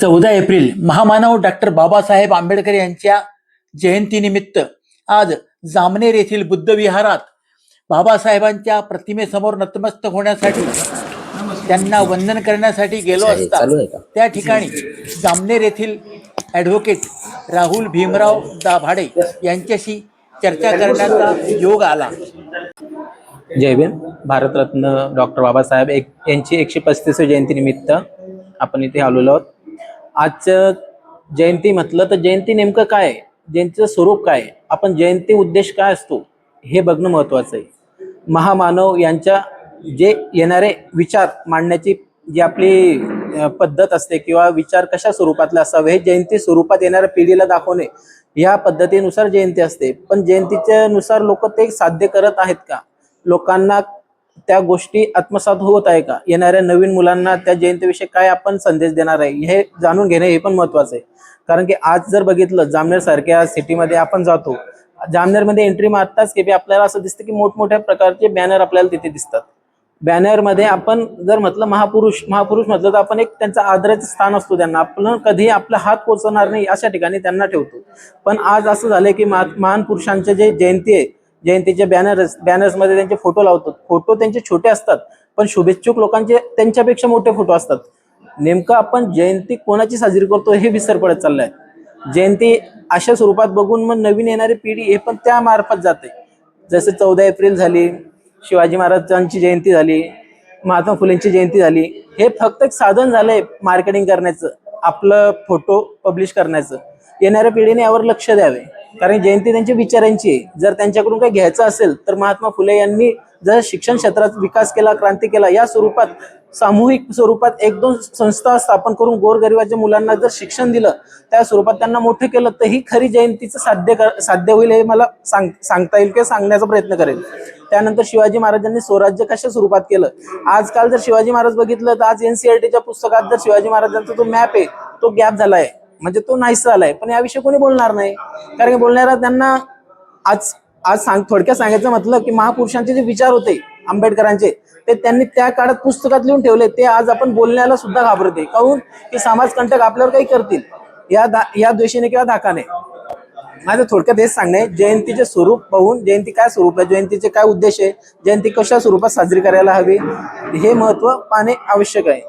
14 April महामानव doctor Babasaheb Ambedkar यांच्या जयंतीनिमित्त आज जामनेर येथील बुद्ध विहारात बाबासाहेबांच्या प्रतिमेसमोर नतमस्तक होण्यासाठी त्यांना वंदन करण्यासाठी गेलो असता त्या ठिकाणी जामनेर येथील ॲडव्होकेट राहुल भीमराव दाभाडे यांच्याशी चर्चा करण्याचा योग आला। जय भीम। भारतरत्न डॉक्टर बाबासाहेब यांची 135वी जयंतीनिमित्त आपण इथे आलेलो आहोत। आजचं जयंती म्हटलं तर जयंती नेमकं काय आहे, जयंतीचं स्वरूप काय आहे, आपण जयंती उद्देश काय असतो हे बघणं महत्त्वाचं आहे। महामानव यांच्या जे येणारे विचार मांडण्याची जी आपली पद्धत असते किंवा विचार कशा स्वरूपातले असावे हे जयंती स्वरूपात येणाऱ्या पिढीला दाखवणे या पद्धतीनुसार जयंती असते। पण जयंतीच्या नुसार लोक ते साध्य करत आहेत का, लोकांना त्या गोष्टी आत्मसात होत आहे का, येणाऱ्या नवीन मुलांना त्या जयंतीविषयी काय आपण संदेश देणार आहे हे जाणून घेणे हे पण महत्त्वाचं आहे। कारण की आज जर बघितलं जामनेर सारख्या सिटीमध्ये आपण जातो, जामनेरमध्ये एंट्री मारताच की आपल्याला असं दिसतं की मोठमोठ्या प्रकारचे बॅनर आपल्याला तिथे दिसतात। बॅनरमध्ये आपण जर म्हटलं महापुरुष म्हटलं तर आपण एक त्यांचा आदराचं स्थान असतो, त्यांना आपण कधी आपला हात पोचवणार नाही अशा ठिकाणी त्यांना ठेवतो। पण आज असं झालंय की महान पुरुषांचे जे जयंती आहे, जयंतीचे बॅनर्समध्ये त्यांचे फोटो लावतात। फोटो त्यांचे छोटे असतात पण शुभेच्छुक लोकांचे त्यांच्यापेक्षा मोठे फोटो असतात। नेमकं आपण जयंती कोणाची साजरी करतो हे विसर पडत चाललाय। जयंती अशा स्वरूपात बघून मग नवीन येणारी पिढी हे पण त्या मार्फत जाते। जसे 14 एप्रिल झाली, शिवाजी महाराजांची जयंती झाली, महात्मा फुलेंची जयंती झाली, हे फक्त एक साधन झालंय मार्केटिंग करण्याचं, आपलं फोटो पब्लिश करण्याचं। येणाऱ्या पिढीने यावर लक्ष द्यावे, कारण जयंती त्यांच्या विचारांची आहे। जर त्यांच्याकडून काही घ्यायचं असेल तर महात्मा फुले यांनी जर शिक्षण क्षेत्रात विकास केला, क्रांती केला, या स्वरूपात सामूहिक स्वरूपात 1-2 संस्था स्थापन करून गोरगरिबाच्या मुलांना जर शिक्षण दिलं, त्या स्वरूपात त्यांना मोठं केलं तर ही खरी जयंतीचं साध्य होईल हे मला सांगता येईल किंवा सांगण्याचा प्रयत्न करेल। त्यानंतर शिवाजी महाराजांनी स्वराज्य कशा स्वरूपात केलं, आजकाल जर शिवाजी महाराज बघितलं तर आज NCERTच्या पुस्तकात जर शिवाजी महाराजांचा जो मॅप आहे तो गॅप झालाय, म्हणजे तो नाहीसा झालाय। पण याविषयी कोणी बोलणार नाही, कारण की बोलणारा त्यांना आज थोडक्यात सांगायचं म्हटलं की महापुरुषांचे जे विचार होते आंबेडकरांचे, ते त्यांनी त्या काळात पुस्तकात लिहून ठेवले, ते आज आपण बोलण्याला सुद्धा घाबरते। काहून की समाजकंटक आपल्यावर काही करतील या द्वेषाने किंवा धाकाने। माझं थोडक्यात हेच सांगणे, जयंतीचे स्वरूप पाहून जयंती काय स्वरूप आहे, जयंतीचे काय उद्देश आहे, जयंती कशा स्वरूपात साजरी करायला हवी हे महत्त्व पाहणे आवश्यक आहे।